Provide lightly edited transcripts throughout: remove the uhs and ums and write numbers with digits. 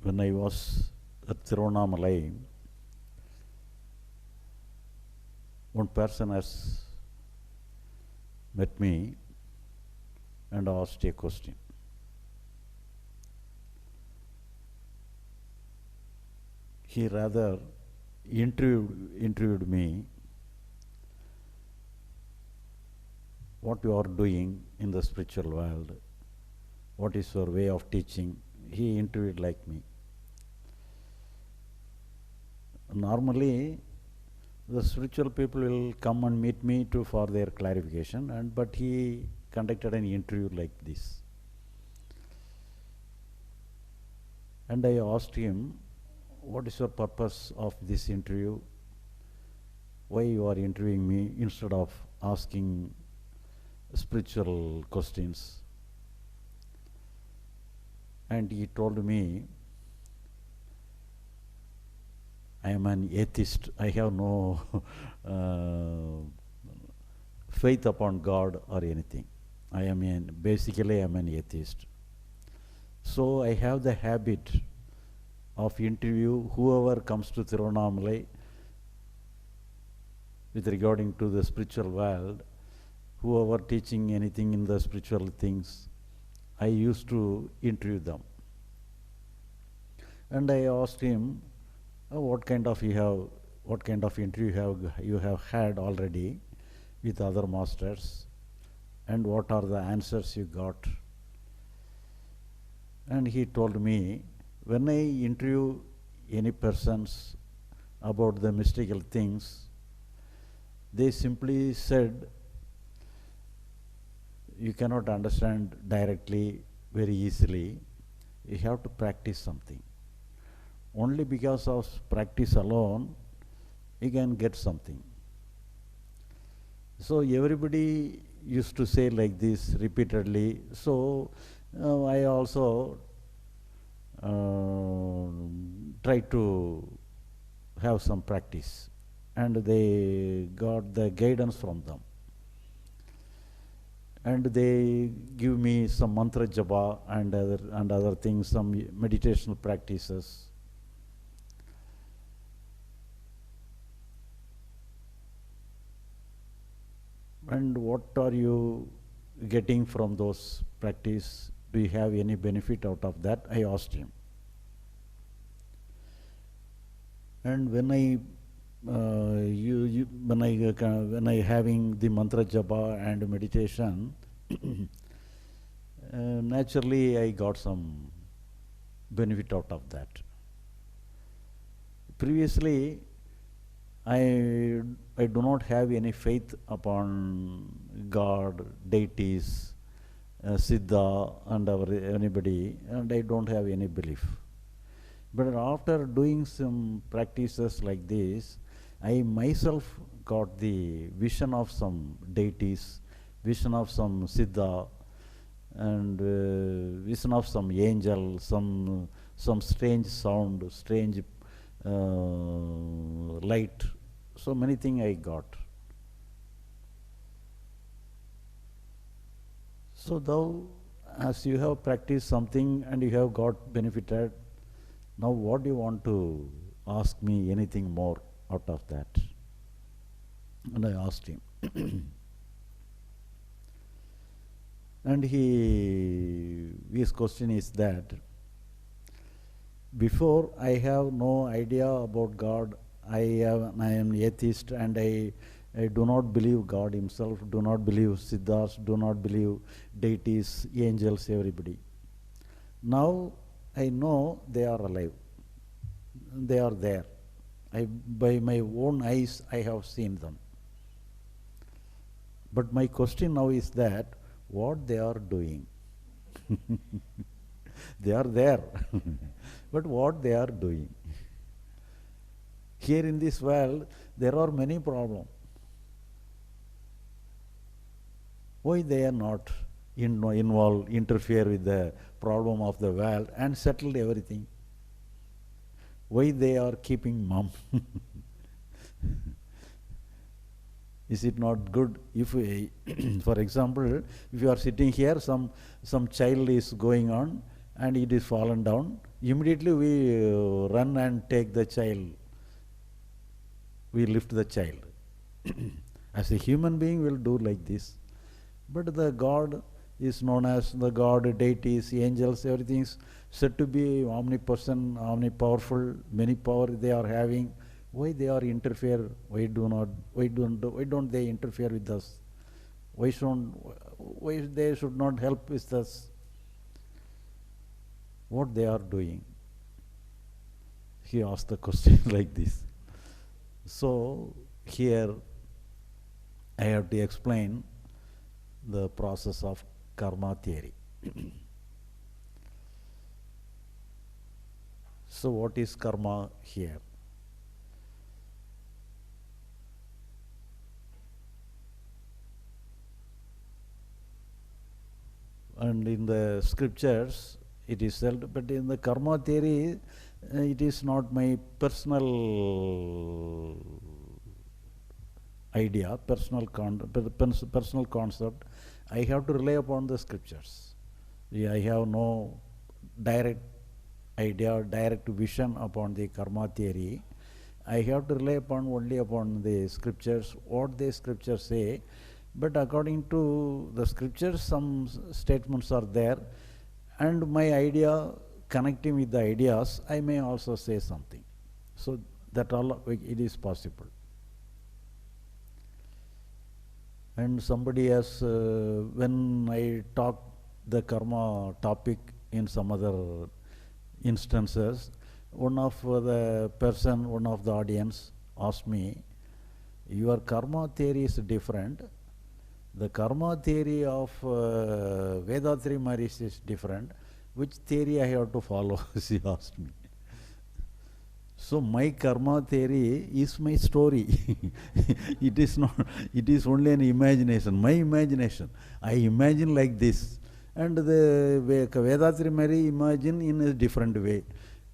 When I was at Tiruvannamalai, one person has met me and asked a question. He rather interviewed me, what you are doing in the spiritual world, what is your way of teaching. He interviewed like me. Normally, the spiritual people will come and meet me for their clarification, but he conducted an interview like this. And I asked him, what is your purpose of this interview? Why you are interviewing me instead of asking spiritual questions? And he told me, I am an atheist. I have no faith upon God or anything. Basically I am an atheist. So I have the habit of interview whoever comes to Tiruvannamalai with regarding to the spiritual world, whoever teaching anything in the spiritual things, I used to interview them. And I asked him, what kind of interview you have had already with other masters, and what are the answers you got? And he told me, when I interview any persons about the mystical things, they simply said, you cannot understand directly very easily, you have to practice something. Only because of practice alone, you can get something. So everybody used to say like this repeatedly. So I also try to have some practice, and they got the guidance from them. And they give me some mantra japa and other things, some meditational practices. And what are you getting from those practice? Do you have any benefit out of that? I asked him. And when I having the mantra japa and meditation, naturally I got some benefit out of that. Previously, I do not have any faith upon God, deities, Siddha, and anybody, and I don't have any belief. But after doing some practices like this, I myself got the vision of some deities, vision of some Siddha, and vision of some angel, some strange sound, strange light. So many things I got. So thou, as you have practiced something and you have got benefited, now what do you want to ask me anything more out of that? And I asked him. And his question is that, before I have no idea about God, I am atheist, and I do not believe God himself, do not believe Siddhas, do not believe deities, angels, everybody. Now I know they are alive. They are there. By my own eyes, I have seen them. But my question now is that, what they are doing? They are there. But what they are doing? Here in this world, there are many problems. Why they are not involved, interfere with the problem of the world and settled everything? Why they are keeping mum? Is it not good if we, for example, if you are sitting here, some child is going on and it is fallen down, immediately we run and take the child, we lift the child. As a human being will do like this. But the God is known as the God, deities, angels, everything is said to be omnipresent, omnipowerful, many power they are having. Why they are interfere? Why don't they interfere with us? Why they should not help with us? What they are doing? He asked the question like this. So here I have to explain the process of karma theory. So what is karma here? And in the scriptures it is said, but in the karma theory it is not my personal idea, personal concept. I have to rely upon the scriptures. I have no direct idea, direct vision upon the karma theory. I have to rely only upon the scriptures, what the scriptures say. But according to the scriptures, some statements are there, and my idea connecting with the ideas, I may also say something. So that all it is possible. And somebody has, when I talk the karma topic in some other instances, one of the audience asked me, your karma theory is different. The karma theory of Vedatri Maharishi is different. Which theory I have to follow? She asked me. So my karma theory is my story. It is not. It is only an imagination. My imagination. I imagine like this, and the Vedatri Maharishi imagine in a different way.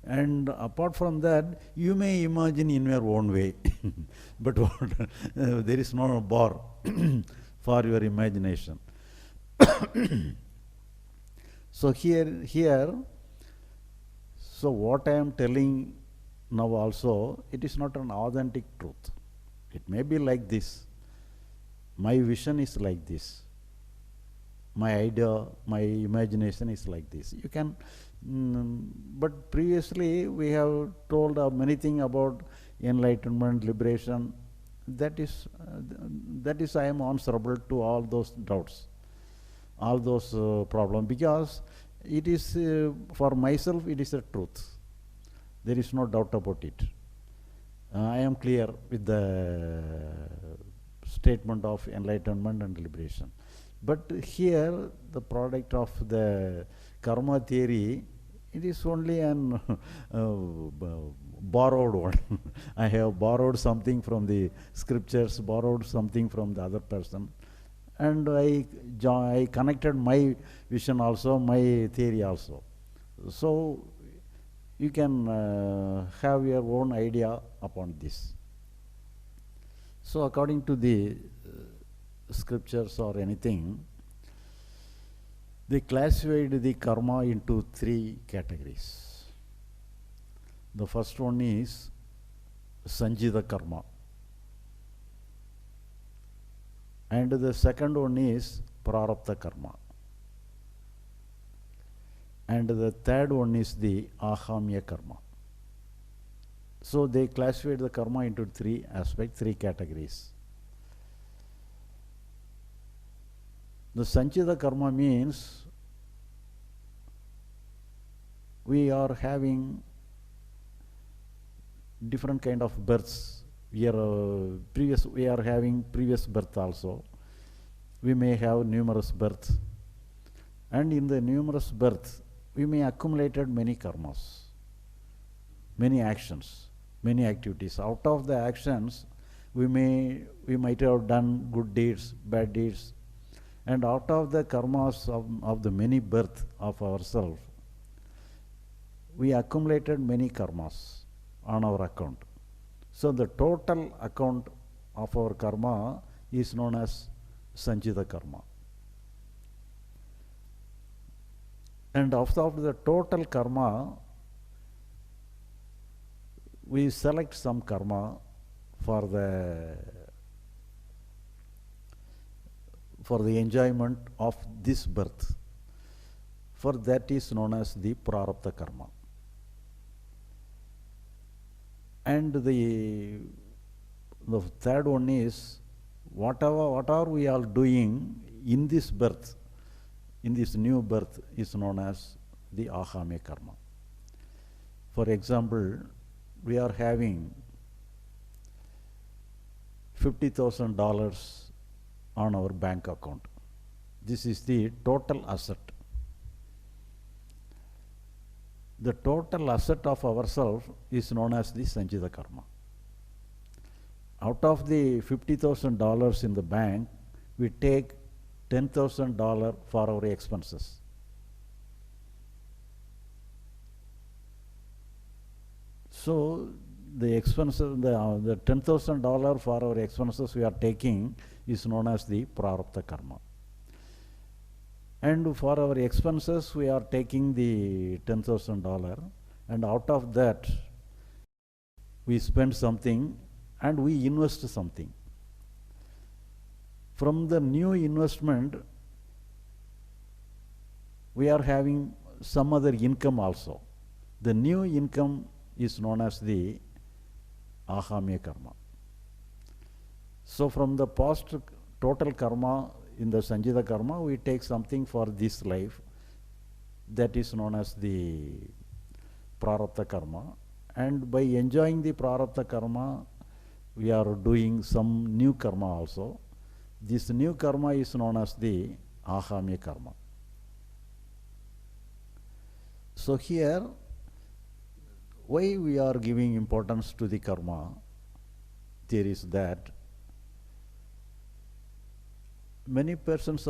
And apart from that, you may imagine in your own way. But what, there is no bar for your imagination. So so what I am telling now also, it is not an authentic truth. It may be like this. My vision is like this. My idea, my imagination is like this. You can, but previously we have told many things about enlightenment, liberation. That is I am answerable to all those doubts, all those problems, because it is for myself. It is a truth. There is no doubt about it. I am clear with the statement of enlightenment and liberation. But here, the product of the karma theory, it is only an borrowed one. I have borrowed something from the scriptures, borrowed something from the other person, and I connected my vision also, my theory also. So you can have your own idea upon this. So according to the scriptures or anything, they classified the karma into 3 categories. The first one is Sanjita karma, and the second one is Prarabdha karma, and the third one is the Ahamya karma. So they classified the karma into 3 aspects, 3 categories. The Sanchita karma means we are having different kind of births. We are having previous birth also. We may have numerous births, and in the numerous births, we may accumulated many karmas, many actions, many activities. Out of the actions, we might have done good deeds, bad deeds, and out of the karmas of the many birth of ourselves, we accumulated many karmas on our account. So the total account of our karma is known as Sanchita karma. And of the total karma, we select some karma for the enjoyment of this birth. For that is known as the prarabdha karma. And the third one is whatever we are doing in this birth, in this new birth, is known as the ahame karma. For example, we are having $50,000 on our bank account. This is the total asset. The total asset of ourselves is known as the sanchita karma. Out of the $50,000 in the bank, we take $10,000 for our expenses. So the expenses, the $10,000 for our expenses we are taking is known as the prarabdha karma. And for our expenses we are taking the $10,000, and out of that we spend something and we invest something. From the new investment we are having some other income also. The new income is known as the ahame karma. So from the past total karma in the sanchita karma, we take something for this life, that is known as the prarabdha karma, and by enjoying the prarabdha karma we are doing some new karma also. This new karma is known as the ahame karma. So here, why we are giving importance to the karma? There is that many persons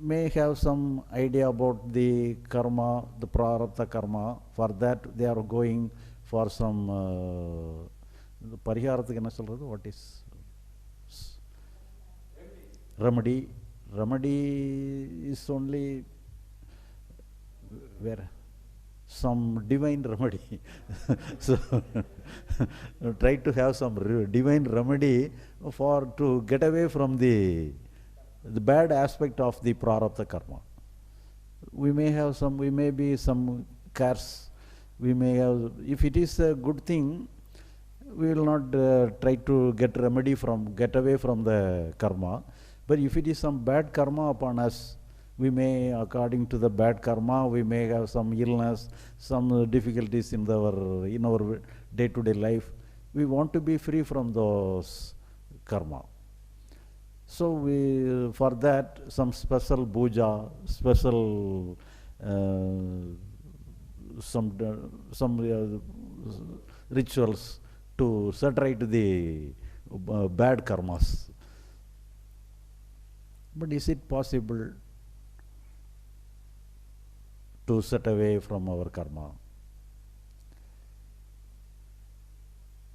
may have some idea about the karma, the prarabdha karma. For that they are going for some pariharathuku enna solradhu, what is remedy. Remedy is only where some divine remedy. So try to have some divine remedy for to get away from the bad aspect of the prarabdha karma. We may have some, we may be some cares, we may have, if it is a good thing, we will not try to get remedy from, get away from the karma. But if it is some bad karma upon us, we may, according to the bad karma, we may have some illness, some difficulties in our day-to-day life. We want to be free from those karma. So we, for that, some special puja, special some rituals to set right the bad karmas. But is it possible to set away from our karma?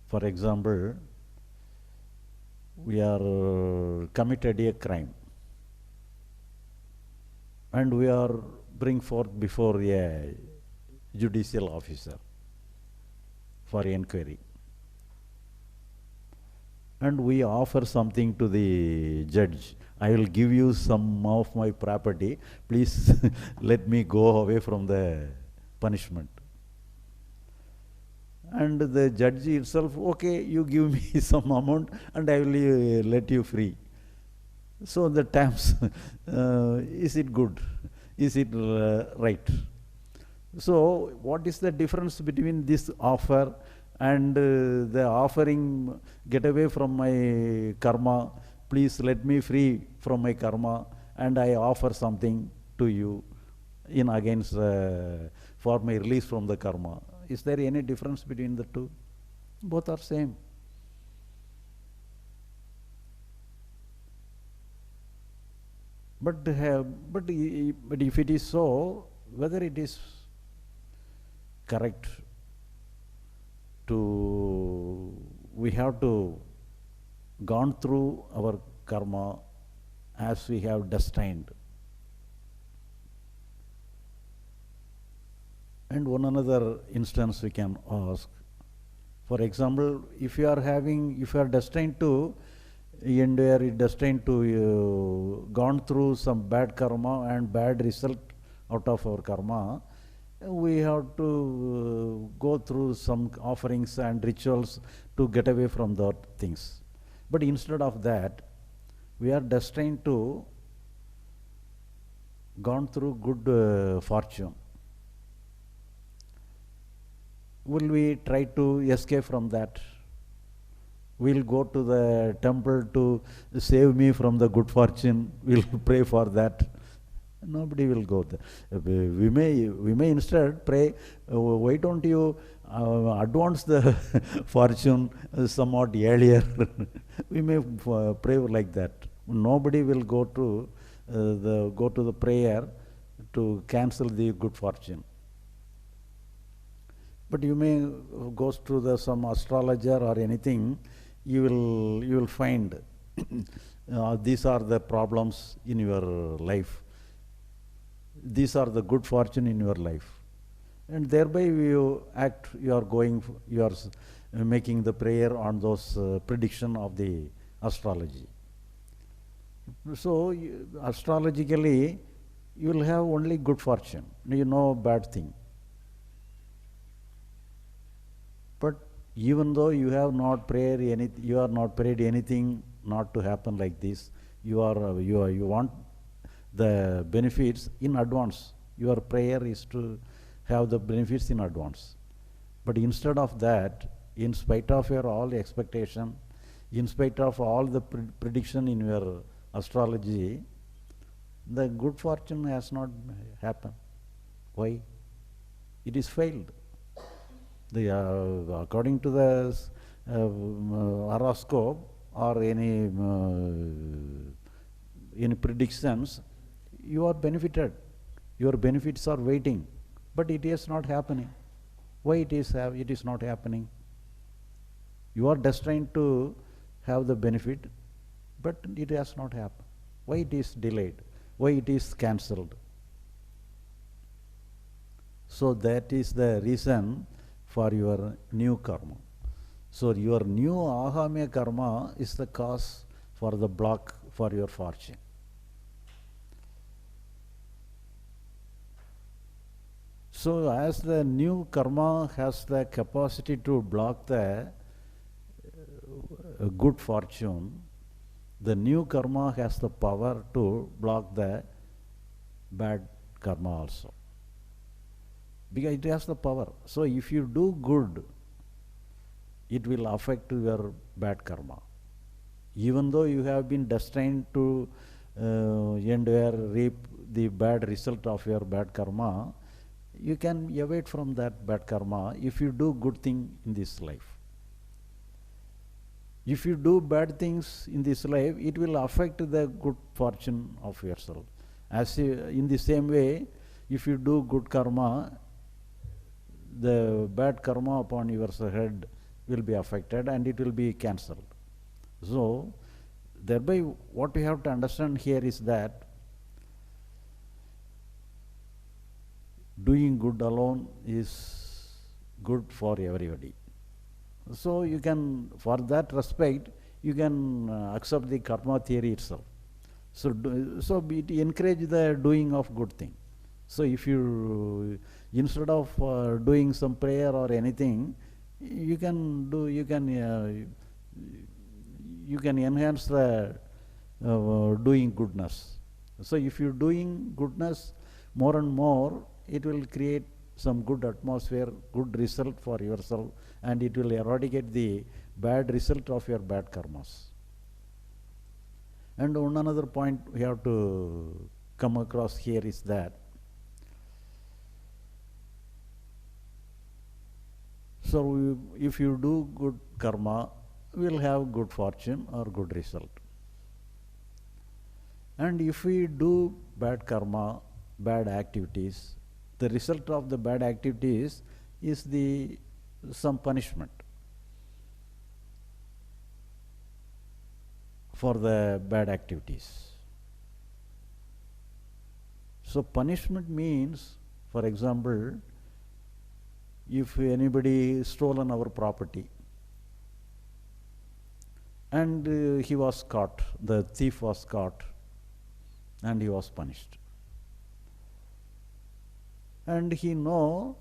For example, we are committed a crime and we are bring forth before a judicial officer for inquiry, and we offer something to the judge. I will give you some of my property, please let me go away from the punishment. And the judge itself, okay, you give me some amount and I will let you free. So the terms, is it good? Is it right? So what is the difference between this offer and the offering, get away from my karma, please let me free from my karma, and I offer something to you in against for my release from the karma? Is there any difference between the two? Both are same. But if it is so, whether it is correct to, we have to gone through our karma as we have destined. And one another instance we can ask, For example, if you are destined to endure, destined to gone through some bad karma and bad result out of our karma, we have to go through some offerings and rituals to get away from those things. But instead of that, we are destined to gone through good fortune. Will we try to escape from that? We'll go to the temple to save me from the good fortune. We'll pray for that. Nobody will go there. We may instead pray, why don't you advance the fortune somewhat earlier? We may pray like that. Nobody will go to the prayer to cancel the good fortune. But you may go to some astrologer or anything. You will find these are the problems in your life. These are the good fortune in your life, and thereby you are making the prayer on those prediction of the astrology. So astrologically, you will have only good fortune. Bad thing. But even though you are not prayed anything not to happen like this, you want the benefits in advance. Your prayer is to have the benefits in advance. But instead of that, in spite of your all expectation, in spite of all the prediction in your astrology, the good fortune has not happened. Why? It is failed. According to the horoscope or any predictions, you are benefited. Your benefits are waiting, but it is not happening. Why it is not happening? You are destined to have the benefit, but it has not happened. Why it is delayed? Why it is cancelled? So that is the reason for your new karma. So your new ahamya karma is the cause for the block for your fortune. So as the new karma has the capacity to block the good fortune, the new karma has the power to block the bad karma also. Because it has the power. So if you do good, it will affect your bad karma. Even though you have been destined to reap the bad result of your bad karma, you can evade from that bad karma if you do good thing in this life. If you do bad things in this life, it will affect the good fortune of yourself. In the same way, if you do good karma, the bad karma upon your head will be affected and it will be cancelled. So, thereby what we have to understand here is that doing good alone is good for everybody. So you can, for that respect, you can accept the karma theory itself. So it encourage the doing of good thing. So if you, instead of doing some prayer or anything, you can enhance the doing goodness. So if you're doing goodness more and more, it will create some good atmosphere, good result for yourself, and it will eradicate the bad result of your bad karmas. And one another point we have to come across here is that, so if you do good karma, we will have good fortune or good result. And if we do bad karma, bad activities, the result of the bad activities is some punishment for the bad activities. So punishment means, for example, if anybody stolen our property, and he was caught, the thief was caught, and he was punished. And he know,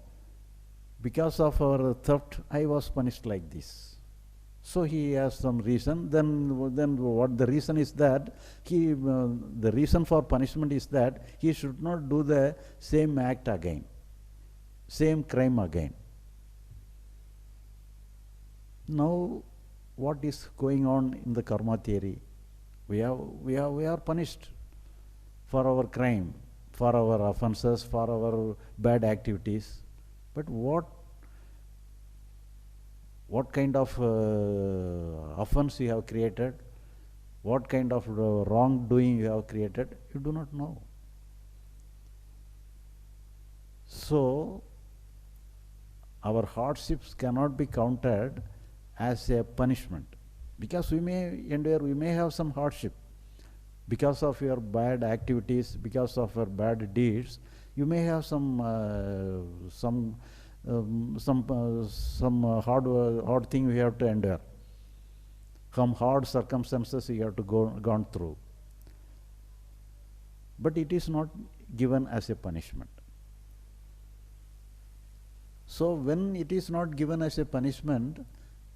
because of our theft, I was punished like this. So he has some reason. Then what the reason is that the reason for punishment is that he should not do the same act again, same crime again. Now, what is going on in the karma theory? We are punished for our crime, for our offenses, for our bad activities. But what kind of offense you have created, what kind of wrongdoing you have created, you do not know. So, our hardships cannot be counted as a punishment, because we may have some hardship because of your bad activities, because of your bad deeds. You may have some hard thing we have to endure, some hard circumstances you have to gone through, but it is not given as a punishment. So when it is not given as a punishment,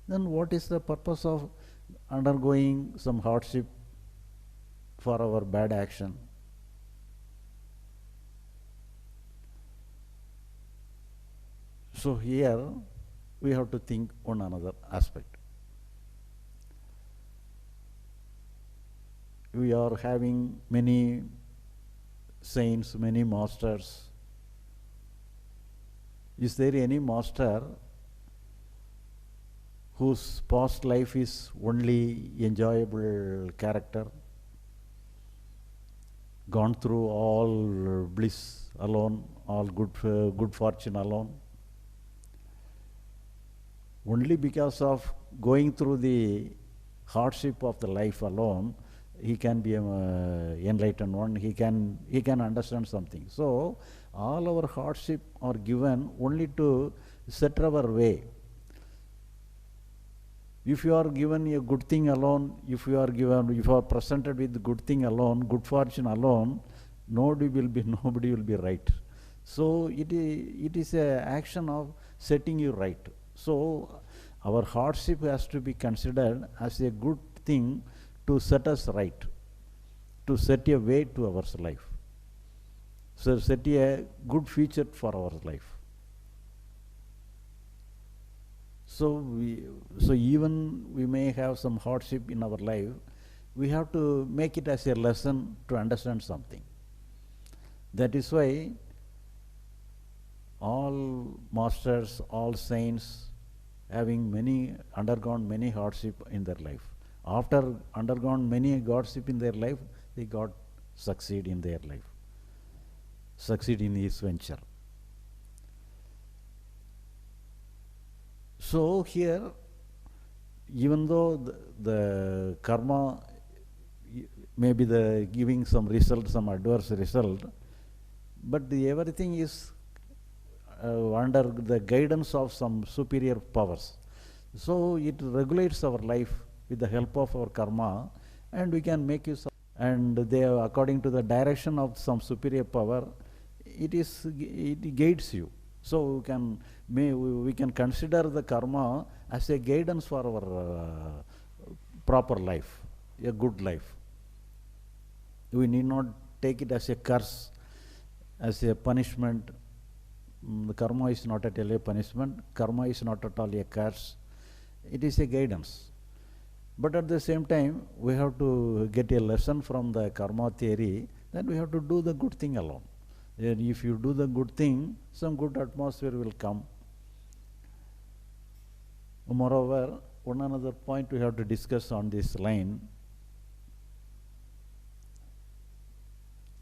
then what is the purpose of undergoing some hardship for our bad action? So here we have to think on another aspect. We are having many saints, many masters. Is there any master whose past life is only enjoyable character, gone through all bliss alone, all good fortune alone? Only because of going through the hardship of the life alone, he can be an enlightened one. He can understand something. So all our hardship are given only to set our way. If you are given a good thing alone, if you are presented with good thing alone, good fortune alone, nobody will be right. So it is a action of setting you right. So our hardship has to be considered as a good thing to set us right, to set a way to our life. So set a good future for our life. So even we may have some hardship in our life, we have to make it as a lesson to understand something. That is why all masters, all saints, undergone many hardship in their life. After undergone many hardship in their life, they got succeed in their life, succeed in his venture. So here, even though the karma may be giving some result, some adverse result, but everything is under the guidance of some superior powers. So it regulates our life with the help of our karma, and we can make use of, and they are according to the direction of some superior power, it guides you. So we can consider the karma as a guidance for our proper life, a good life. We need not take it as a curse, as a punishment. The karma is not at all a punishment. Karma is not at all a curse. It is a guidance. But at the same time, we have to get a lesson from the karma theory that we have to do the good thing alone. And if you do the good thing, some good atmosphere will come. Moreover, one another point we have to discuss on this line.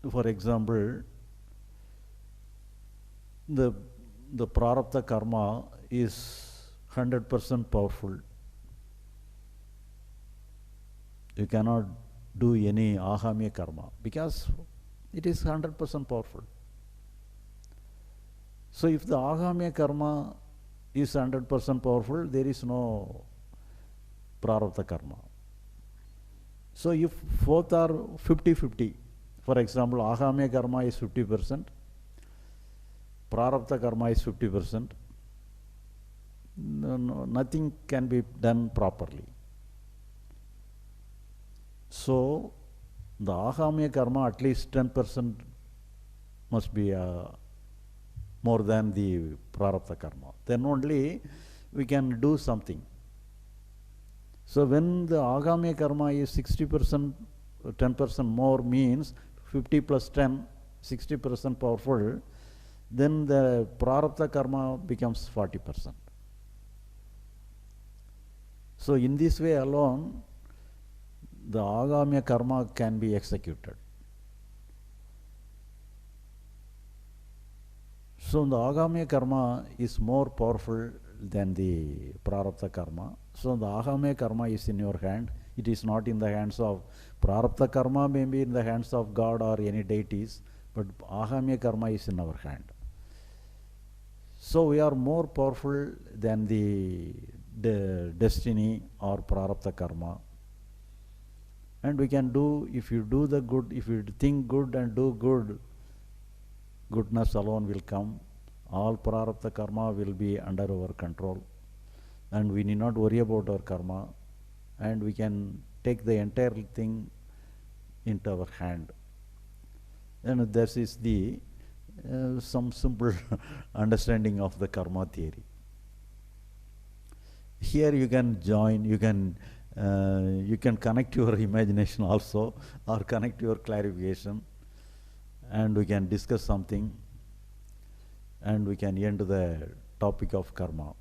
For example, the prarabdha karma is 100% powerful. You cannot do any ahamya karma because it is 100% powerful. So if the ahamya karma is 100% powerful, there is no prarabdha karma. So if both are 50-50, for example, agami karma is 50%, prarabdha karma is 50%, nothing can be done properly. So the agami karma at least 10% must be more than the prarabdha karma. Then only we can do something. So when the agami karma is 60%, 10% more means 50 plus 10, 60% powerful, then the prarabdha karma becomes 40%. So in this way alone, the agami karma can be executed. So the agami karma is more powerful than the prarabdha karma. So the agami karma is in your hand. It is not in the hands of prarabdha karma, maybe in the hands of God or any deities, but agami karma is in our hand. So we are more powerful than the destiny or prarabdha karma. And we can do, if you do the good, if you think good and do good, goodness alone will come. All prarabdha karma will be under our control. And we need not worry about our karma. And we can take the entire thing into our hand. And this is the some simple understanding of the karma theory. Here you can join, you can connect your imagination also, or connect your clarification, and we can discuss something, and we can end the topic of karma.